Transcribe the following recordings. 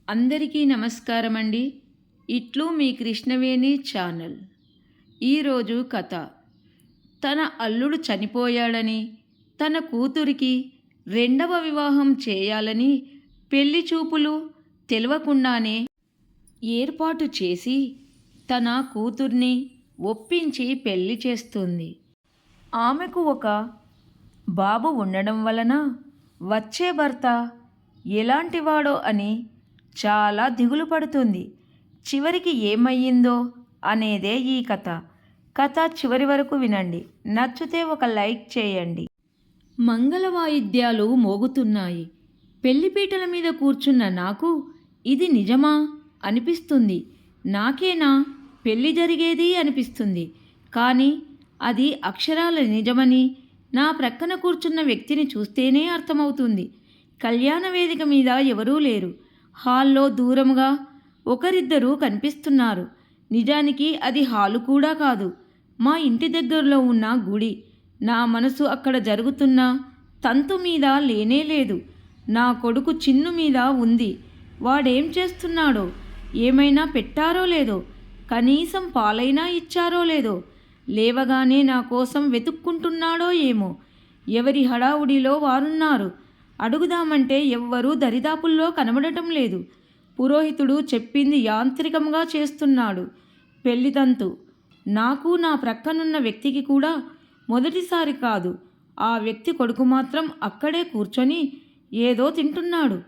అందరికీ నమస్కారం అండి. ఇట్లు మీ కృష్ణవేణి ఛానల్. ఈరోజు కథ. తన అల్లుడు చనిపోయాడని, తన కూతురికి రెండవ వివాహం చేయాలని పెళ్లి చూపులు తెలవకుండానే ఏర్పాటు చేసి తన కూతుర్ని ఒప్పించి పెళ్లి చేస్తుంది. ఆమెకు ఒక బాబు ఉండడం వలన వచ్చే భర్త ఎలాంటివాడో అని చాలా దిగులు పడుతుంది. చివరికి ఏమయ్యిందో అనేదే ఈ కథ. కథ చివరి వరకు వినండి. నచ్చితే ఒక లైక్ చేయండి. మంగళ వాయిద్యాలు మోగుతున్నాయి. పెళ్లిపీటల మీద కూర్చున్న నాకు ఇది నిజమా అనిపిస్తుంది. నాకేనా పెళ్లి జరిగేది అనిపిస్తుంది. కానీ అది అక్షరాల నిజమని నా ప్రక్కన కూర్చున్న వ్యక్తిని చూస్తేనే అర్థమవుతుంది. కళ్యాణ వేదిక మీద ఎవరూ లేరు. హాల్లో దూరంగా ఒకరిద్దరూ కనిపిస్తున్నారు. నిజానికి అది హాలు కూడా కాదు, మా ఇంటి దగ్గరలో ఉన్న గుడి. నా మనసు అక్కడ జరుగుతున్న తంతు మీద లేనే లేదు. నా కొడుకు చిన్ను మీద ఉంది. వాడేం చేస్తున్నాడో, ఏమైనా పెట్టారో లేదో, కనీసం పాలైనా ఇచ్చారో లేదో, లేవగానే నా కోసం వెతుక్కుంటున్నాడో ఏమో. ఎవరి హడావుడిలో వారున్నారు. అడుగుదామంటే ఎవ్వరూ దరిదాపుల్లో కనబడటం లేదు. పురోహితుడు చెప్పింది యాంత్రికంగా చేస్తున్నాడు. పెళ్లితంతు నాకు నా ప్రక్కనున్న వ్యక్తికి కూడా మొదటిసారి కాదు. ఆ వ్యక్తి కొడుకు మాత్రం అక్కడే కూర్చొని ఏదో తింటున్నాడు.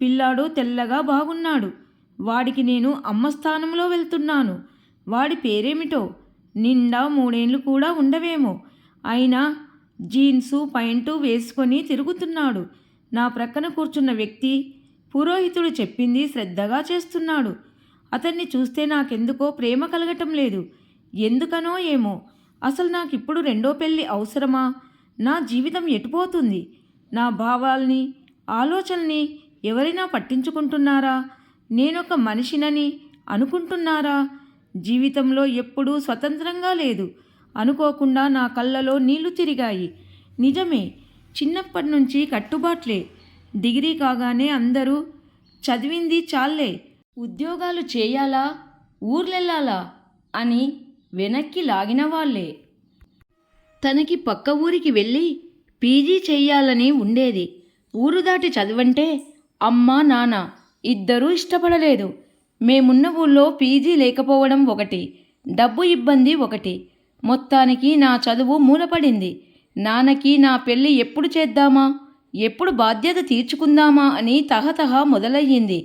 పిల్లాడు తెల్లగా బాగున్నాడు. వాడికి నేను అమ్మ స్థానంలో వెళ్తున్నాను. వాడి పేరేమిటో, నిండా 3 ఏళ్ళు కూడా ఉండవేమో. అయినా జీన్సు పైంటు వేసుకొని తిరుగుతున్నాడు. నా ప్రక్కన కూర్చున్న వ్యక్తి పురోహితుడు చెప్పింది శ్రద్ధగా చేస్తున్నాడు. అతన్ని చూస్తే నాకెందుకో ప్రేమ కలగటం లేదు. ఎందుకనో ఏమో. అసలు నాకిప్పుడు రెండో పెళ్ళి అవసరమా? నా జీవితం ఎటుపోతుంది? నా భావాల్ని, ఆలోచనల్ని ఎవరైనా పట్టించుకుంటున్నారా? నేనొక మనిషినని అనుకుంటున్నారా? జీవితంలో ఎప్పుడూ స్వతంత్రంగా లేదు. అనుకోకుండా నా కళ్ళలో నీళ్లు తిరిగాయి. నిజమే, చిన్నప్పటి నుంచి కట్టుబాట్లే. డిగ్రీ కాగానే అందరూ చదివింది చాలే, ఉద్యోగాలు చేయాలా, ఊర్లెళ్ళాలా అని వెనక్కి లాగిన వాళ్ళే. తనకి పక్క ఊరికి వెళ్ళి పీజీ చెయ్యాలని ఉండేది. ఊరు దాటి చదువంటే అమ్మ నాన్న ఇద్దరూ ఇష్టపడలేదు. మేమున్న ఊళ్ళో పీజీ లేకపోవడం ఒకటి, డబ్బు ఇబ్బంది ఒకటి. మొత్తానికి నా చదువు మూలపడింది. నాన్నకి నా పెళ్ళి ఎప్పుడు చేద్దామా, ఎప్పుడు బాధ్యత తీర్చుకుందామా అని తహతహ మొదలయ్యింది.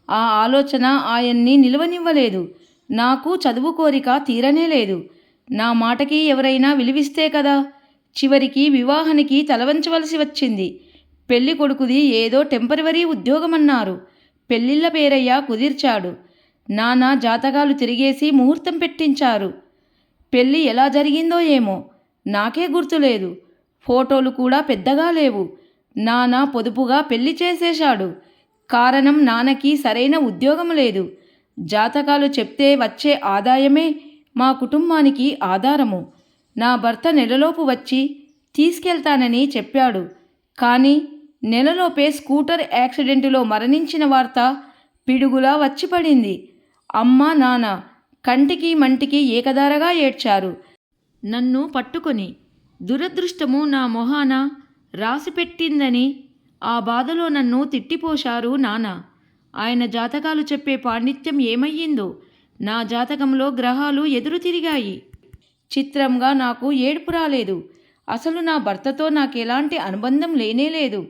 ఆ ఆలోచన ఆయన్ని నిలవనివ్వలేదు. నాకు చదువు కోరిక తీరనే లేదు. నా మాటకి ఎవరైనా విలువిస్తే కదా. చివరికి వివాహానికి తలవంచవలసి వచ్చింది. పెళ్లి కొడుకుది ఏదో టెంపరవరీ ఉద్యోగమన్నారు. పెళ్ళిళ్ళ పేరయ్య కుదిర్చాడు. నాన్న జాతకాలు తిరిగేసి ముహూర్తం పెట్టించారు. పెళ్ళి ఎలా జరిగిందో ఏమో నాకే గుర్తులేదు. ఫోటోలు కూడా పెద్దగా లేవు. నాన్న పొదుపుగా పెళ్లి చేసేశాడు. కారణం నాన్నకి సరైన ఉద్యోగం లేదు. జాతకాలు చెప్తే వచ్చే ఆదాయమే మా కుటుంబానికి ఆధారము. నా భర్త నెలలోపు వచ్చి తీసుకెళ్తానని చెప్పాడు. కానీ నెలలోపే స్కూటర్ యాక్సిడెంటులో మరణించిన వార్త పిడుగులా వచ్చి పడింది. అమ్మ నాన్న కంటికి మంటికి ఏకధారగా ఏడ్చారు. నన్ను పట్టుకొని దురదృష్టము నా మొహాన రాసిపెట్టిందని ఆ బాధలో నన్ను తిట్టిపోశారు నాన్న. ఆయన జాతకాలు చెప్పే పాండిత్యం ఏమయ్యిందో. నా జాతకంలో గ్రహాలు ఎదురు తిరిగాయి. చిత్రంగా నాకు ఏడుపు రాలేదు. అసలు నా భర్తతో నాకెలాంటి అనుబంధం లేనేలేదు.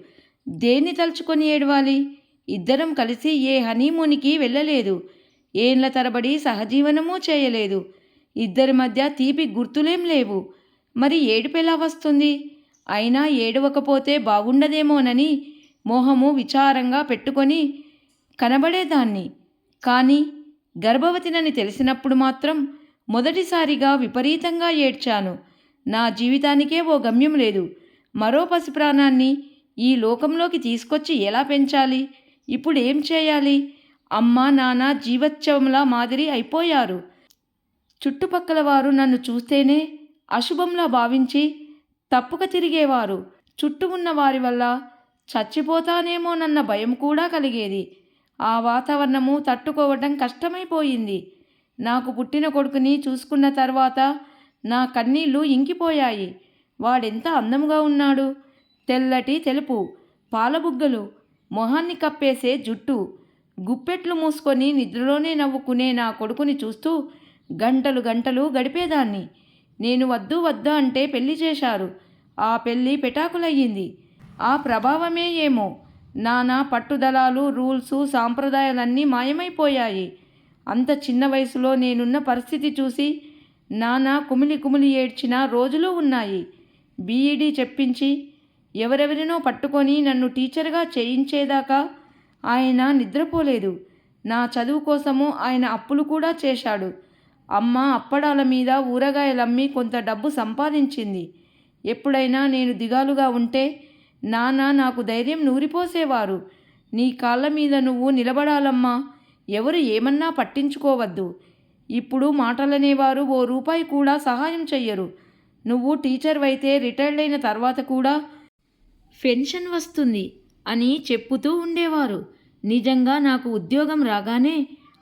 దేన్ని తలుచుకొని ఏడవాలి? ఇద్దరం కలిసి ఏ హనీమూన్కి వెళ్ళలేదు. ఏండ్ల తరబడి సహజీవనమూ చేయలేదు. ఇద్దరి మధ్య తీపి గుర్తులేం లేవు. మరి ఏడుపెలా వస్తుంది? అయినా ఏడవకపోతే బాగుండదేమోనని మోహము విచారంగా పెట్టుకొని కనబడేదాన్ని. కానీ గర్భవతినని తెలిసినప్పుడు మాత్రం మొదటిసారిగా విపరీతంగా ఏడ్చాను. నా జీవితానికే ఓ గమ్యం లేదు. మరో పసిప్రాణాన్ని ఈ లోకంలోకి తీసుకొచ్చి ఎలా పెంచాలి? ఇప్పుడు ఏం చేయాలి? అమ్మ నాన్న జీవోత్సవంలా మాదిరి అయిపోయారు. చుట్టుపక్కల వారు నన్ను చూస్తేనే అశుభంలా భావించి తప్పుక తిరిగేవారు. చుట్టూ ఉన్న వారి వల్ల చచ్చిపోతానేమోనన్న భయం కూడా కలిగేది. ఆ వాతావరణము తట్టుకోవటం కష్టమైపోయింది. నాకు పుట్టిన కొడుకుని చూసుకున్న తర్వాత నా కన్నీళ్లు ఇంకిపోయాయి. వాడెంత అందంగా ఉన్నాడు. తెల్లటి తెలుపు, పాలబుగ్గలు, మొహాన్ని కప్పేసే జుట్టు, గుప్పెట్లు మూసుకొని నిద్రలోనే నవ్వుకునే నా కొడుకుని చూస్తూ గంటలు గంటలు గడిపేదాన్ని. నేను వద్దు వద్దు అంటే పెళ్లి చేశారు. ఆ పెళ్లి పెటాకులయ్యింది. ఆ ప్రభావమే ఏమో నానా పట్టుదలాలు, రూల్సు, సాంప్రదాయాలన్నీ మాయమైపోయాయి. అంత చిన్న వయసులో నేనున్న పరిస్థితి చూసి నానా కుమిలి కుమిలి ఏడ్చిన రోజులు ఉన్నాయి. బీఈడీ చెప్పించి ఎవరెవరినో పట్టుకొని నన్ను టీచర్గా చేయించేదాకా ఆయన నిద్రపోలేదు. నా చదువు కోసము ఆయన అప్పులు కూడా చేశాడు. అమ్మ అప్పడాల మీద ఊరగాయలమ్మి కొంత డబ్బు సంపాదించింది. ఎప్పుడైనా నేను దిగాలుగా ఉంటే నాన్న నాకు ధైర్యం నూరిపోసేవారు. నీ కాళ్ళ మీద నువ్వు నిలబడాలమ్మా, ఎవరు ఏమన్నా పట్టించుకోవద్దు. ఇప్పుడు మాటలనేవారు ఓ రూపాయి కూడా సహాయం చెయ్యరు. నువ్వు టీచర్వైతే రిటైర్డ్ అయిన తర్వాత కూడా పెన్షన్ వస్తుంది అని చెప్పుతూ ఉండేవారు. నిజంగా నాకు ఉద్యోగం రాగానే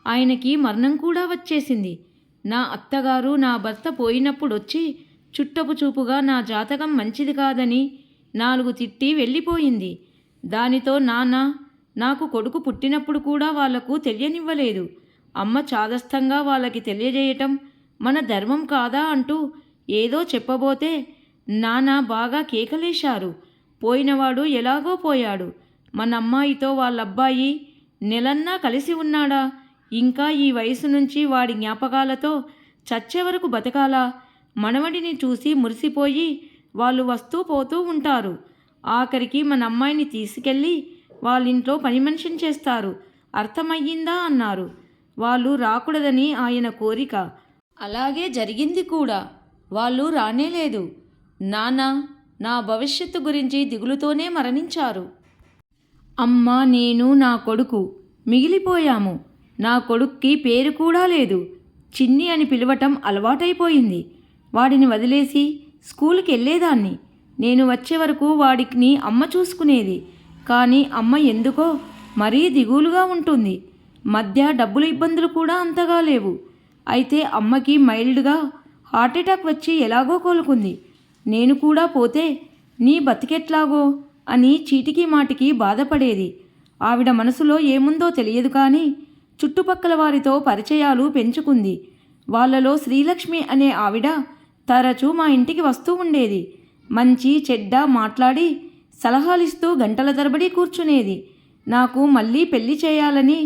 ఆయనకి మరణం కూడా వచ్చేసింది. నా అత్తగారు నా భర్త పోయినప్పుడు వచ్చి చుట్టపు చూపుగా నా జాతకం మంచిది కాదని 4 తిట్టి వెళ్ళిపోయింది. దానితో నాన్న నాకు కొడుకు పుట్టినప్పుడు కూడా వాళ్లకు తెలియనివ్వలేదు. అమ్మ చాదస్తంగా వాళ్ళకి తెలియజేయటం మన ధర్మం కాదా అంటూ ఏదో చెప్పబోతే నాన్న బాగా కేకలేశారు. పోయినవాడు ఎలాగో పోయాడు. మన అమ్మాయితో వాళ్ళబ్బాయి నెలన్నా కలిసి ఉన్నాడా? ఇంకా ఈ వయసు నుంచి వాడి జ్ఞాపకాలతో చచ్చే వరకు బతకాలా? మనవడిని చూసి మురిసిపోయి వాళ్ళు వస్తూ పోతూ ఉంటారు. ఆఖరికి మన అమ్మాయిని తీసుకెళ్ళి వాళ్ళింట్లో పని మనిషిని చేస్తారు. అర్థమయ్యిందా అన్నారు. వాళ్ళు రాకూడదని ఆయన కోరిక. అలాగే జరిగింది కూడా. వాళ్ళు రానేలేదు. నాన్న నా భవిష్యత్తు గురించి దిగులుతోనే మరణించారు. అమ్మ, నేను, నా కొడుకు మిగిలిపోయాము. నా కొడుక్కి పేరు కూడా లేదు. చిన్ని అని పిలవటం అలవాటైపోయింది. వాడిని వదిలేసి స్కూల్కి వెళ్ళేదాన్ని. నేను వచ్చే వరకు వాడిని అమ్మ చూసుకునేది. కానీ అమ్మ ఎందుకో మరీ దిగులుగా ఉంటుంది. మధ్య డబ్బుల ఇబ్బందులు కూడా అంతగా లేవు. అయితే అమ్మకి మైల్డ్గా హార్ట్అటాక్ వచ్చి ఎలాగో కోలుకుంది. నేను కూడా పోతే నీ బతికెట్లాగో అని చీటికి మాటికి బాధపడేది. ఆవిడ మనసులో ఏముందో తెలియదు కానీ చుట్టుపక్కల వారితో పరిచయాలు పెంచుకుంది. వాళ్ళలో శ్రీలక్ష్మి అనే ఆవిడ తరచూ మా ఇంటికి వస్తూ ఉండేది. మంచి చెడ్డ మాట్లాడి సలహాలిస్తూ గంటల తరబడి కూర్చునేది. నాకు మళ్ళీ పెళ్లి చేయాలని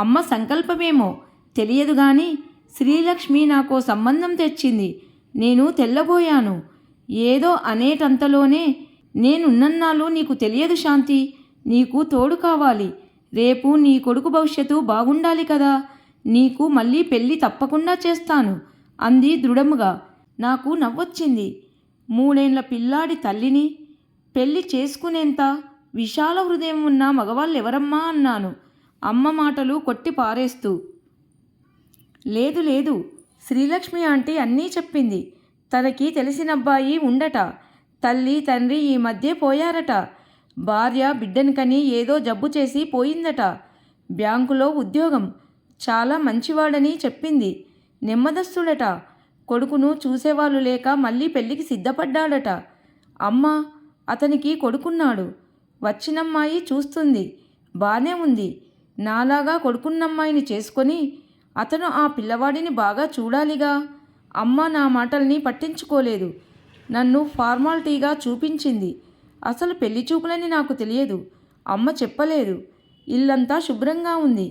అమ్మ సంకల్పమేమో తెలియదు కానీ శ్రీలక్ష్మి నాకో సంబంధం తెచ్చింది. నేను తెల్లబోయాను. ఏదో అనేటంతలోనే నేనున్నన్నాళ్ళు నీకు తెలియదు శాంతి, నీకు తోడు కావాలి. రేపు నీ కొడుకు భవిష్యత్తు బాగుండాలి కదా. నీకు మళ్ళీ పెళ్ళి తప్పకుండా చేస్తాను అంది దృఢముగా. నాకు నవ్వొచ్చింది. 3 ఏళ్ల పిల్లాడి తల్లిని పెళ్లి చేసుకునేంత విశాల హృదయం ఉన్న మగవాళ్ళెవరమ్మా అన్నాను అమ్మ మాటలు కొట్టి పారేస్తూ. లేదు లేదు, శ్రీలక్ష్మి ఆంటీ అన్నీ చెప్పింది. తనకి తెలిసిన అబ్బాయి ఉండట. తల్లి తండ్రి ఈ మధ్య పోయారట. భార్య బిడ్డని కని ఏదో జబ్బు చేసి పోయిందట. బ్యాంకులో ఉద్యోగం. చాలా మంచివాడని చెప్పింది. నెమ్మదస్తుడట. కొడుకును చూసేవాళ్ళు లేక మళ్ళీ పెళ్ళికి సిద్ధపడ్డాడట. అమ్మ, అతనికి కొడుకున్నాడు. వచ్చినమ్మాయి చూస్తుంది. బానే ఉంది. నాలాగా కొడుకున్నమ్మాయిని చేసుకొని అతను ఆ పిల్లవాడిని బాగా చూడాలిగా. అమ్మ నా మాటల్ని పట్టించుకోలేదు. నన్ను ఫార్మాలిటీగా చూపించింది. అసలు పెళ్లి చూపులని నాకు తెలియదు. అమ్మ చెప్పలేదు. ఇల్లంతా శుభ్రంగా ఉంది.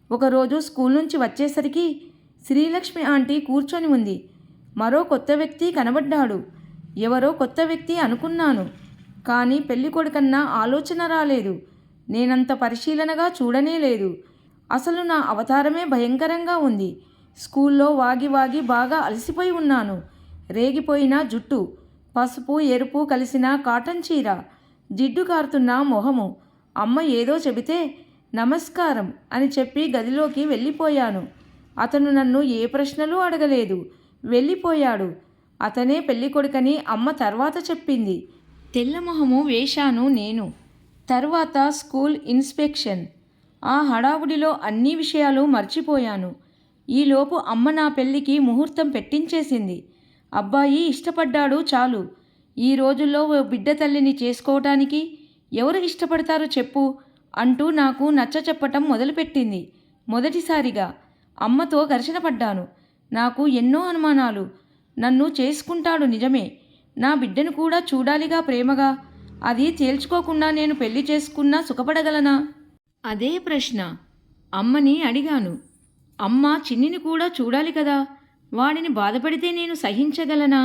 ఒకరోజు స్కూల్ నుంచి వచ్చేసరికి శ్రీలక్ష్మి ఆంటీ కూర్చొని ఉంది. మరో కొత్త వ్యక్తి కనబడ్డాడు. ఎవరో కొత్త వ్యక్తి అనుకున్నాను. కానీ పెళ్లి కొడుకన్నా ఆలోచన రాలేదు. నేనంత పరిశీలనగా చూడనే లేదు. అసలు నా అవతారమే భయంకరంగా ఉంది. స్కూల్లో వాగి వాగి బాగా అలసిపోయి ఉన్నాను. రేగిపోయిన జుట్టు, పసుపు ఎరుపు కలిసిన కాటన్ చీర, జిడ్డు కారుతున్న మొహము. అమ్మ ఏదో చెబితే నమస్కారం అని చెప్పి గదిలోకి వెళ్ళిపోయాను. అతను నన్ను ఏ ప్రశ్నలు అడగలేదు. వెళ్ళిపోయాడు. అతనే పెళ్ళికొడుకని అమ్మ తర్వాత చెప్పింది. తెల్లమొహము వేశాను నేను. తర్వాత స్కూల్ ఇన్స్పెక్షన్. ఆ హడావుడిలో అన్ని విషయాలు మర్చిపోయాను. ఈలోపు అమ్మ నా పెళ్ళికి ముహూర్తం పెట్టించేసింది. అబ్బాయి ఇష్టపడ్డాడు చాలు. ఈ రోజుల్లో ఓ బిడ్డ తల్లిని చేసుకోవటానికి ఎవరు ఇష్టపడతారు చెప్పు అంటూ నాకు నచ్చచెప్పటం మొదలుపెట్టింది. మొదటిసారిగా అమ్మతో ఘర్షణ పడ్డాను. నాకు ఎన్నో అనుమానాలు. నన్ను చేసుకుంటాడు నిజమే, నా బిడ్డను కూడా చూడాలిగా ప్రేమగా. అది తేల్చుకోకుండా నేను పెళ్లి చేసుకున్నా సుఖపడగలనా? అదే ప్రశ్న అమ్మని అడిగాను. అమ్మ చిన్నిని కూడా చూడాలి కదా, వాడిని బాధపడితే నేను సహించగలనా?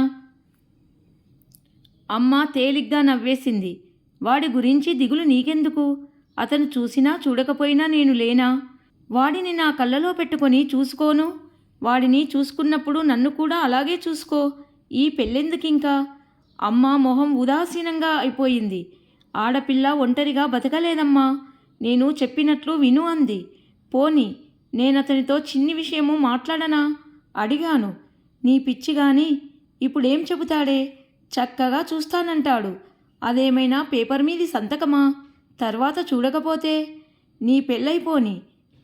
అమ్మ తేలిగ్గా నవ్వేసింది. వాడి గురించి దిగులు నీకెందుకు? అతను చూసినా చూడకపోయినా నేను లేనా? వాడిని నా కళ్ళలో పెట్టుకొని చూసుకోను. వాడిని చూసుకున్నప్పుడు నన్ను కూడా అలాగే చూసుకో. ఈ పెళ్ళెందుకింకా? అమ్మ మొహం ఉదాసీనంగా అయిపోయింది. ఆడపిల్ల ఒంటరిగా బతకలేదమ్మా. నేను చెప్పినట్లు విను అంది. పోని నేనతనితో చిన్ని విషయము మాట్లాడనా? అడిగాను. నీ పిచ్చిగాని ఇప్పుడేం చెబుతాడే? చక్కగా చూస్తానంటాడు. అదేమైనా పేపర్ మీది సంతకమా? తర్వాత చూడకపోతే? నీ పెళ్ళైపోని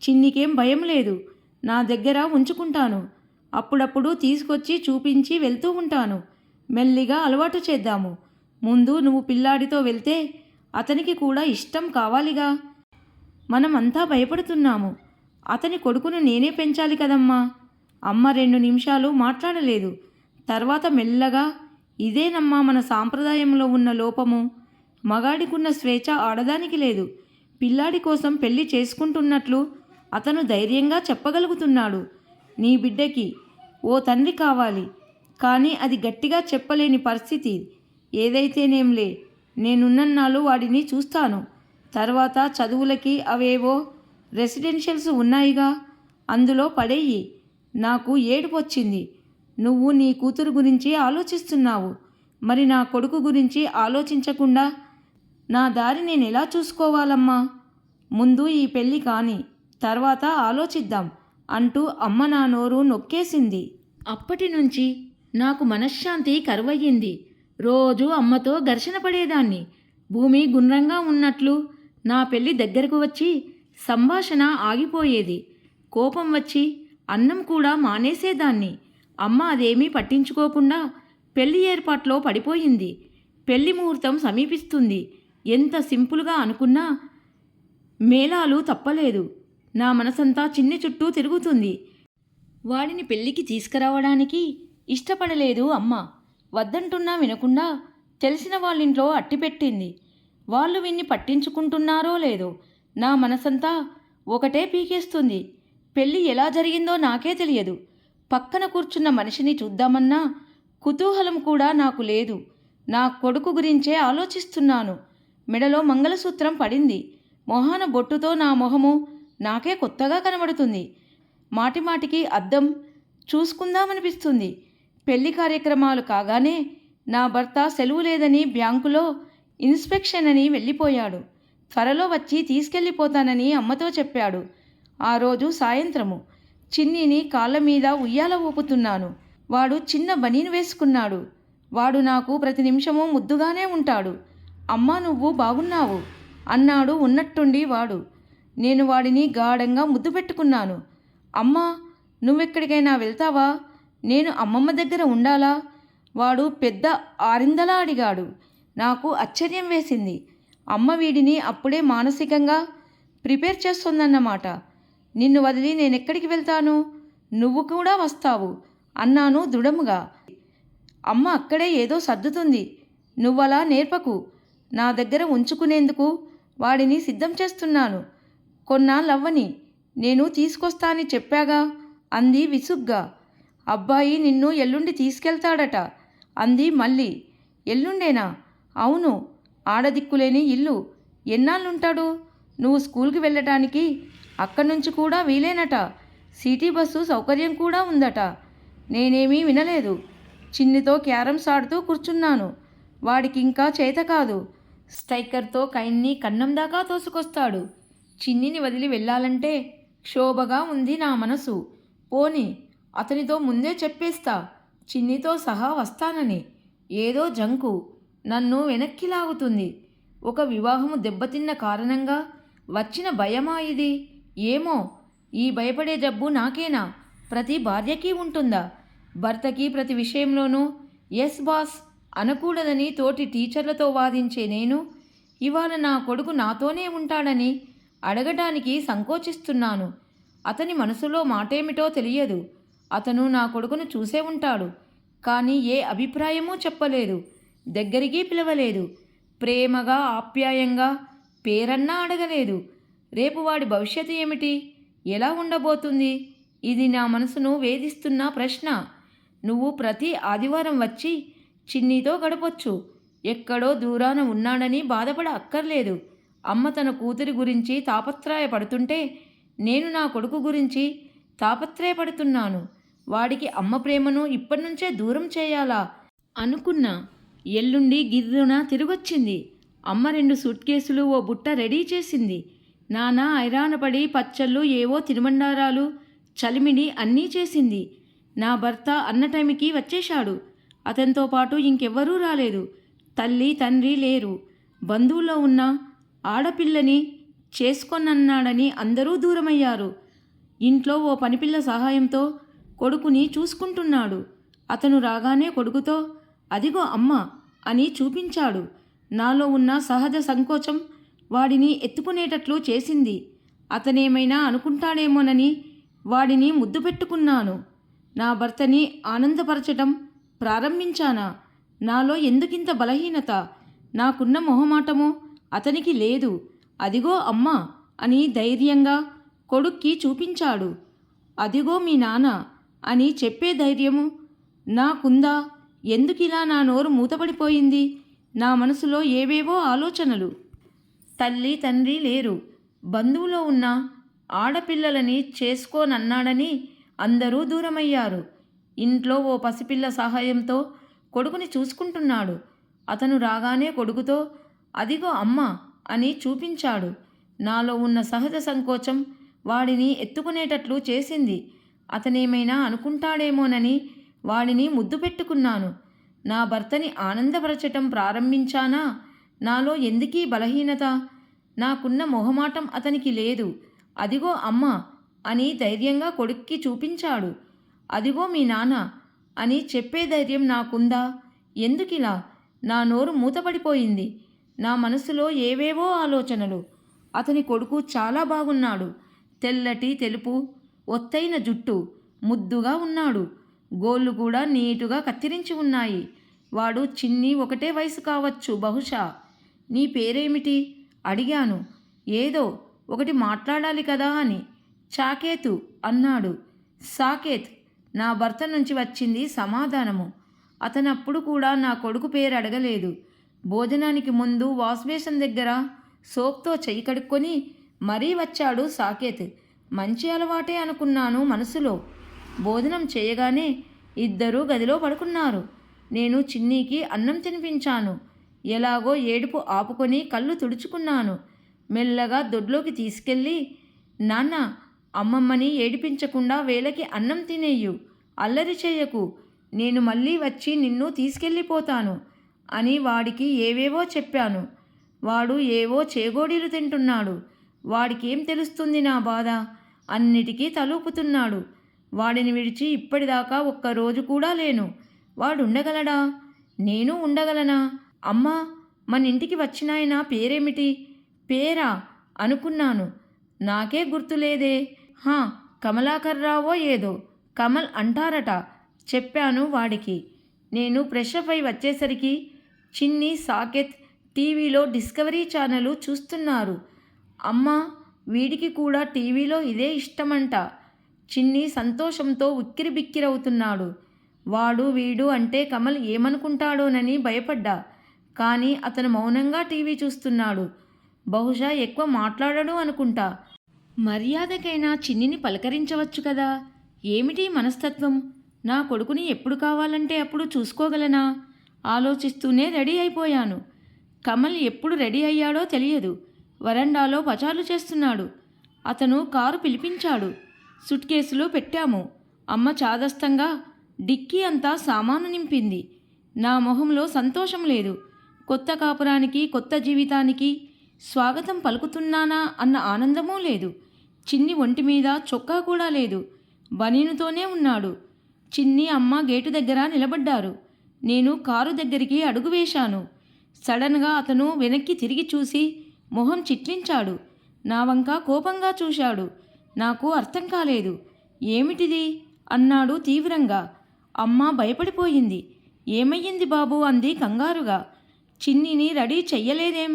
చిన్నికేం భయం లేదు. నా దగ్గర ఉంచుకుంటాను. అప్పుడప్పుడు తీసుకొచ్చి చూపించి వెళ్తూ ఉంటాను. మెల్లిగా అలవాటు చేద్దాము. ముందు నువ్వు పిల్లాడితో వెళ్తే అతనికి కూడా ఇష్టం కావాలిగా. మనమంతా భయపడుతున్నాము. అతని కొడుకును నేనే పెంచాలి కదమ్మా. అమ్మ 2 నిమిషాలు మాట్లాడలేదు. తర్వాత మెల్లగా, ఇదేనమ్మా మన సాంప్రదాయంలో ఉన్న లోపము. మగాడికున్న స్వేచ్ఛ ఆడదానికి లేదు. పిల్లాడి కోసం పెళ్లి చేసుకుంటున్నట్లు అతను ధైర్యంగా చెప్పగలుగుతున్నాడు. నీ బిడ్డకి ఓ తండ్రి కావాలి, కానీ అది గట్టిగా చెప్పలేని పరిస్థితి. ఏదైతేనేంలే, నేనున్నన్నాళ్ళు వాడిని చూస్తాను. తర్వాత చదువులకి అవేవో రెసిడెన్షియల్స్ ఉన్నాయిగా, అందులో పడేయి. నాకు ఏడుపొచ్చింది. నువ్వు నీ కూతురు గురించి ఆలోచిస్తున్నావు. మరి నా కొడుకు గురించి ఆలోచించకుండా నా దారి నేను ఎలా చూసుకోవాలమ్మా? ముందు ఈ పెళ్ళి కాని, తర్వాత ఆలోచిద్దాం అంటూ అమ్మ నా నోరు నొక్కేసింది. అప్పటి నుంచి నాకు మనశ్శాంతి కరువయ్యింది. రోజు అమ్మతో ఘర్షణ పడేదాన్ని. భూమి గుండ్రంగా ఉన్నట్లు నా పెళ్ళి దగ్గరకు వచ్చి సంభాషణ ఆగిపోయేది. కోపం వచ్చి అన్నం కూడా మానేసేదాన్ని. అమ్మ అదేమీ పట్టించుకోకుండా పెళ్లి ఏర్పాట్లో పడిపోయింది. పెళ్లి ముహూర్తం సమీపిస్తుంది. ఎంత సింపుల్గా అనుకున్నా మేళాలు తప్పలేదు. నా మనసంతా చిన్ని చుట్టూ తిరుగుతుంది. వాడిని పెళ్లికి తీసుకురావడానికి ఇష్టపడలేదు అమ్మ. వద్దంటున్నా వినకుండా తెలిసిన వాళ్ళింట్లో అట్టిపెట్టింది. వాళ్ళు విన్ని పట్టించుకుంటున్నారో లేదో నా మనసంతా ఒకటే పీకేస్తుంది. పెళ్ళి ఎలా జరిగిందో నాకే తెలియదు. పక్కన కూర్చున్న మనిషిని చూద్దామన్నా కుతూహలం కూడా నాకు లేదు. నా కొడుకు గురించే ఆలోచిస్తున్నాను. మెడలో మంగళసూత్రం పడింది. మొహాన బొట్టుతో నా మొహము నాకే కొత్తగా కనబడుతుంది. మాటిమాటికి అద్దం చూసుకుందామనిపిస్తుంది. పెళ్లి కార్యక్రమాలు కాగానే నా భర్త సెలవు లేదని బ్యాంకులో ఇన్స్పెక్షన్ అని వెళ్ళిపోయాడు. త్వరలో వచ్చి తీసుకెళ్ళిపోతానని అమ్మతో చెప్పాడు. ఆ రోజు సాయంత్రము చిన్నిని కాళ్ళ మీద ఉయ్యాల ఊపుతున్నాను. వాడు చిన్న బనీను వేసుకున్నాడు. వాడు నాకు ప్రతి నిమిషము ముద్దుగానే ఉంటాడు. అమ్మా నువ్వు బాగున్నావు అన్నాడు ఉన్నట్టుండి వాడు. నేను వాడిని గాఢంగా ముద్దు పెట్టుకున్నాను. అమ్మా నువ్వెక్కడికైనా వెళ్తావా? నేను అమ్మమ్మ దగ్గర ఉండాలా? వాడు పెద్ద ఆరిందలా అడిగాడు. నాకు ఆశ్చర్యం వేసింది. అమ్మ వీడిని అప్పుడే మానసికంగా ప్రిపేర్ చేస్తుందన్నమాట. నిన్ను వదిలి నేనెక్కడికి వెళ్తాను? నువ్వు కూడా వస్తావు అన్నాను దృఢముగా. అమ్మ అక్కడే ఏదో సర్దుతుంది. నువ్వలా నేర్పకు. నా దగ్గర ఉంచుకునేందుకు వాడిని సిద్ధం చేస్తున్నాను. కొన్నాళ్ళవ్వని నేను తీసుకొస్తానని చెప్పాగా అంది విసుగ్గా. అబ్బాయి నిన్ను ఎల్లుండి తీసుకెళ్తాడట అంది మళ్ళీ. ఎల్లుండేనా? అవును. ఆడదిక్కులేని ఇల్లు ఎన్నాళ్ళుంటాడు? నువ్వు స్కూల్కి వెళ్ళటానికి అక్కడి నుంచి కూడా వీలేనట. సిటీ బస్సు సౌకర్యం కూడా ఉందట. నేనేమీ వినలేదు. చిన్నితో క్యారమ్స్ ఆడుతూ కూర్చున్నాను. వాడికి ఇంకా చేత కాదు. స్ట్రైకర్తో కైన్ని కన్నం దాకా తోసుకొస్తాడు. చిన్నిని వదిలి వెళ్ళాలంటే క్షోభగా ఉంది నా మనసు. పోని అతనితో ముందే చెప్పేస్తా చిన్నితో సహా వస్తానని. ఏదో జంకు నన్ను వెనక్కి లాగుతుంది. ఒక వివాహము దెబ్బతిన్న కారణంగా వచ్చిన భయమా ఇది? ఏమో, ఈ భయపడే జబ్బు నాకేనా? ప్రతి భార్యకి ఉంటుందా? భర్తకి ప్రతి విషయంలోనూ ఎస్ బాస్ అనకూడదని తోటి టీచర్లతో వాదించే నేను ఇవాళ నా కొడుకు నాతోనే ఉంటాడని అడగటానికి సంకోచిస్తున్నాను. అతని మనసులో మాటేమిటో తెలియదు. అతను నా కొడుకును చూసే ఉంటాడు, కానీ ఏ అభిప్రాయమూ చెప్పలేదు, దగ్గరికి పిలవలేదు, ప్రేమగా ఆప్యాయంగా పేరన్నా అడగలేదు. రేపు వాడి భవిష్యత్తు ఏమిటి? ఎలా ఉండబోతుంది? ఇది నా మనసును వేధిస్తున్న ప్రశ్న. నువ్వు ప్రతి ఆదివారం వచ్చి చిన్నితో గడపొచ్చు. ఎక్కడో దూరాన ఉన్నాడని బాధపడ అక్కర్లేదు. అమ్మ తన కూతురి గురించి తాపత్రయపడుతుంటే నేను నా కొడుకు గురించి తాపత్రయపడుతున్నాను. వాడికి అమ్మ ప్రేమను ఇప్పటినుంచే దూరం చేయాలా అనుకున్నా. ఎల్లుండి గిర్రున తిరిగొచ్చింది. అమ్మ 2 సూట్ కేసులు, ఓ బుట్ట రెడీ చేసింది. నాన్న ఐరానపడి పచ్చళ్ళు, ఏవో తినుబండారాలు, చలిమిడి అన్నీ చేసింది. నా భర్త అన్న టైంకి వచ్చేశాడు. అతనితో పాటు ఇంకెవ్వరూ రాలేదు. తల్లి తండ్రి లేరు. బంధువులో ఉన్న ఆడపిల్లని చేసుకొనన్నాడని అందరూ దూరమయ్యారు. ఇంట్లో ఓ పనిపిల్ల సహాయంతో కొడుకుని చూసుకుంటున్నాడు. అతను రాగానే కొడుకుతో అదిగో అమ్మ అని చూపించాడు. నాలో ఉన్న సహజ సంకోచం వాడిని ఎత్తుకునేటట్లు చేసింది. అతనేమైనా అనుకుంటాడేమోనని వాడిని ముద్దు పెట్టుకున్నాను. నా భర్తని ఆనందపరచటం ప్రారంభించానా? నాలో ఎందుకింత బలహీనత? నాకున్న మొహమాటము అతనికి లేదు. అదిగో అమ్మ అని ధైర్యంగా కొడుక్కి చూపించాడు. అదిగో మీ నాన్న అని చెప్పే ధైర్యము నాకుందా? ఎందుకిలా నా నోరు మూతపడిపోయింది? నా మనసులో ఏవేవో ఆలోచనలు. తల్లి తండ్రి లేరు. బంధువులో ఉన్న ఆడపిల్లలని చేసుకోనన్నాడని అందరూ దూరమయ్యారు. ఇంట్లో ఓ పసిపిల్ల సహాయంతో కొడుకుని చూసుకుంటున్నాడు. అతను రాగానే కొడుకుతో అదిగో అమ్మ అని చూపించాడు. నాలో ఉన్న సహజ సంకోచం వాడిని ఎత్తుకునేటట్లు చేసింది. అతనేమైనా అనుకుంటాడేమోనని వాడిని ముద్దు పెట్టుకున్నాను. నా భర్తని ఆనందపరచటం ప్రారంభించానా? నాలో ఎందుకీ బలహీనత? నాకున్న మొహమాటం అతనికి లేదు. అదిగో అమ్మ అని ధైర్యంగా కొడుక్కి చూపించాడు. అదిగో మీ నాన్న అని చెప్పే ధైర్యం నాకుందా? ఎందుకిలా? నా నోరు మూతపడిపోయింది. నా మనసులో ఏవేవో ఆలోచనలు. అతని కొడుకు చాలా బాగున్నాడు. తెల్లటి తెలుపు ఒత్తైన జుట్టు, ముద్దుగా ఉన్నాడు. గోళ్ళు కూడా నీటుగా కత్తిరించి ఉన్నాయి. వాడు చిన్ని ఒకటే వయసు కావచ్చు బహుశా. నీ పేరేమిటి అడిగాను. ఏదో ఒకటి మాట్లాడాలి కదా అని. చాకేతు అన్నాడు. సాకేత్ నా భర్త నుంచి వచ్చింది సమాధానము. అతనప్పుడు కూడా నా కొడుకు పేరు అడగలేదు. భోజనానికి ముందు వాష్బేషన్ దగ్గర సోప్తో చెయ్యి కడుక్కొని మరీ వచ్చాడు సాకేత్. మంచి అలవాటే అనుకున్నాను మనసులో. భోజనం చేయగానే ఇద్దరూ గదిలో పడుకున్నారు. నేను చిన్నీకి అన్నం తినిపించాను. ఎలాగో ఏడుపు ఆపుకొని కళ్ళు తుడుచుకున్నాను. మెల్లగా దొడ్లోకి తీసుకెళ్ళి నాన్న అమ్మమ్మని ఏడిపించకుండా వేళకి అన్నం తినేయు, అల్లరి చేయకు, నేను మళ్ళీ వచ్చి నిన్ను తీసుకెళ్ళిపోతాను అని వాడికి ఏవేవో చెప్పాను. వాడు ఏవో చేగోడీలు తింటున్నాడు. వాడికేం తెలుస్తుంది నా బాధ? అన్నిటికీ తలూపుతున్నాడు. వాడిని విడిచి ఇప్పటిదాకా ఒక్కరోజు కూడా లేను. వాడుండగలడా? నేను ఉండగలనా? అమ్మా, మన ఇంటికి వచ్చినాయన పేరేమిటి? పేరా అనుకున్నాను. నాకే గుర్తులేదే. కమలాకర్రావో ఏదో కమల్ అంటారట చెప్పాను వాడికి. నేను ఫ్రెష్ అప్ అయి వచ్చేసరికి చిన్ని సాకేత్ టీవీలో డిస్కవరీ ఛానల్ చూస్తున్నారు. అమ్మా, వీడికి కూడా టీవీలో ఇదే ఇష్టమంట. చిన్ని సంతోషంతో ఉక్కిరిబిక్కిరవుతున్నాడు. వాడు వీడు అంటే కమల్ ఏమనుకుంటాడోనని భయపడ్డా. కానీ అతను మౌనంగా టీవీ చూస్తున్నాడు. బహుశా ఎక్కువ మాట్లాడడు అనుకుంటా. మర్యాదకైనా చిన్నిని పలకరించవచ్చు కదా. ఏమిటి మనస్తత్వం? నా కొడుకుని ఎప్పుడు కావాలంటే అప్పుడు చూసుకోగలనా? ఆలోచిస్తూనే రెడీ అయిపోయాను. కమల్ ఎప్పుడు రెడీ అయ్యాడో తెలియదు. వరండాలో పచార్లు చేస్తున్నాడు. అతను కారు పిలిపించాడు. సూట్ కేసులో పెట్టాము. అమ్మ చాదస్తంగా డిక్కీ అంతా సామాను నింపింది. నా మొహంలో సంతోషం లేదు. కొత్త కాపురానికి, కొత్త జీవితానికి స్వాగతం పలుకుతున్నానా అన్న ఆనందమూ లేదు. చిన్ని ఒంటి మీద చొక్కా కూడా లేదు. బనీనుతోనే ఉన్నాడు. చిన్ని అమ్మ గేటు దగ్గర నిలబడ్డారు. నేను కారు దగ్గరికి అడుగు వేశాను. సడన్గా అతను వెనక్కి తిరిగి చూసి మొహం చిట్లించాడు. నా వంక కోపంగా చూశాడు. నాకు అర్థం కాలేదు. ఏమిటిది అన్నాడు తీవ్రంగా. అమ్మ భయపడిపోయింది. ఏమయ్యింది బాబు అంది కంగారుగా. చిన్నిని రెడీ చెయ్యలేదేం?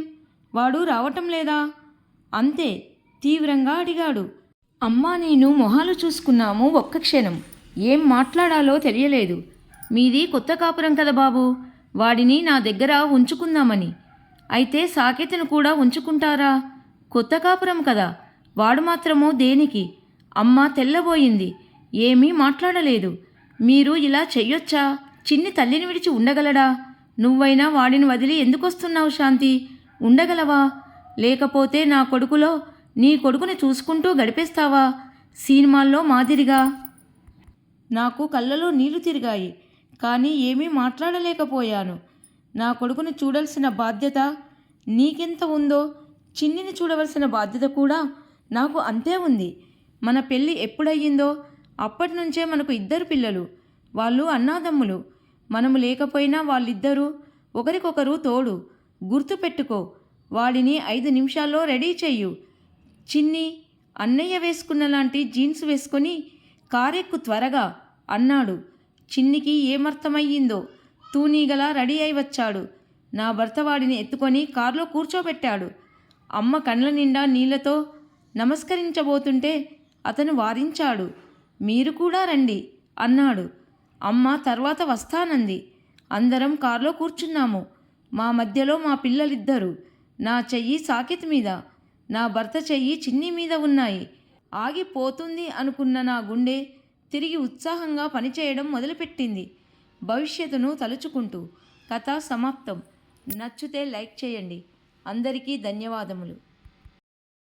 వాడు రావటం లేదా? అంతే తీవ్రంగా అడిగాడు. అమ్మా నేను మొహాలు చూసుకున్నాము. ఒక్క క్షణం ఏం మాట్లాడాలో తెలియలేదు. మీది కొత్త కాపురం కదా బాబు, వాడిని నా దగ్గర ఉంచుకుందామని. అయితే సాకేతను కూడా ఉంచుకుంటారా? కొత్త కాపురం కదా, వాడు మాత్రమో దేనికి? అమ్మ తెల్లబోయింది. ఏమీ మాట్లాడలేదు. మీరు ఇలా చెయ్యొచ్చా? చిన్ని తల్లిని విడిచి ఉండగలడా? నువ్వైనా వాడిని వదిలి ఎందుకొస్తున్నావు శాంతి? ఉండగలవా? లేకపోతే నా కొడుకులో నీ కొడుకుని చూసుకుంటూ గడిపేస్తావా సినిమాల్లో మాదిరిగా? నాకు కళ్ళలో నీళ్లు తిరిగాయి. కానీ ఏమీ మాట్లాడలేకపోయాను. నా కొడుకుని చూడాల్సిన బాధ్యత నీకెంత ఉందో చిన్నిని చూడవలసిన బాధ్యత కూడా నాకు అంతే ఉంది. మన పెళ్ళి ఎప్పుడయ్యిందో అప్పటి నుంచే మనకు 2 పిల్లలు. వాళ్ళు అన్నాదమ్ములు. మనము లేకపోయినా వాళ్ళిద్దరూ ఒకరికొకరు తోడు. గుర్తుపెట్టుకో. వాడిని 5 నిమిషాల్లో రెడీ చెయ్యు. చిన్ని అన్నయ్య వేసుకున్న లాంటి జీన్స్ వేసుకొని కారెక్కు త్వరగా అన్నాడు. చిన్నికి ఏమర్థమయ్యిందో తూనీగలా రెడీ అయి వచ్చాడు. నా భర్త వాడిని ఎత్తుకొని కారులో కూర్చోబెట్టాడు. అమ్మ కండ్ల నిండా నీళ్లతో నమస్కరించబోతుంటే అతను వారించాడు. మీరు కూడా రండి అన్నాడు. అమ్మ తర్వాత వస్తానంది. అందరం కారులో కూర్చున్నాము. మా మధ్యలో మా పిల్లలిద్దరూ. నా చెయ్యి సాకిత్ మీద, నా భర్త చెయ్యి చిన్ని మీద ఉన్నాయి. ఆగిపోతుంది అనుకున్న నా గుండె తిరిగి ఉత్సాహంగా పనిచేయడం మొదలుపెట్టింది. భవిష్యత్తును తలుచుకుంటూ. కథ సమాప్తం. నచ్చితే లైక్ చేయండి. అందరికీ ధన్యవాదములు.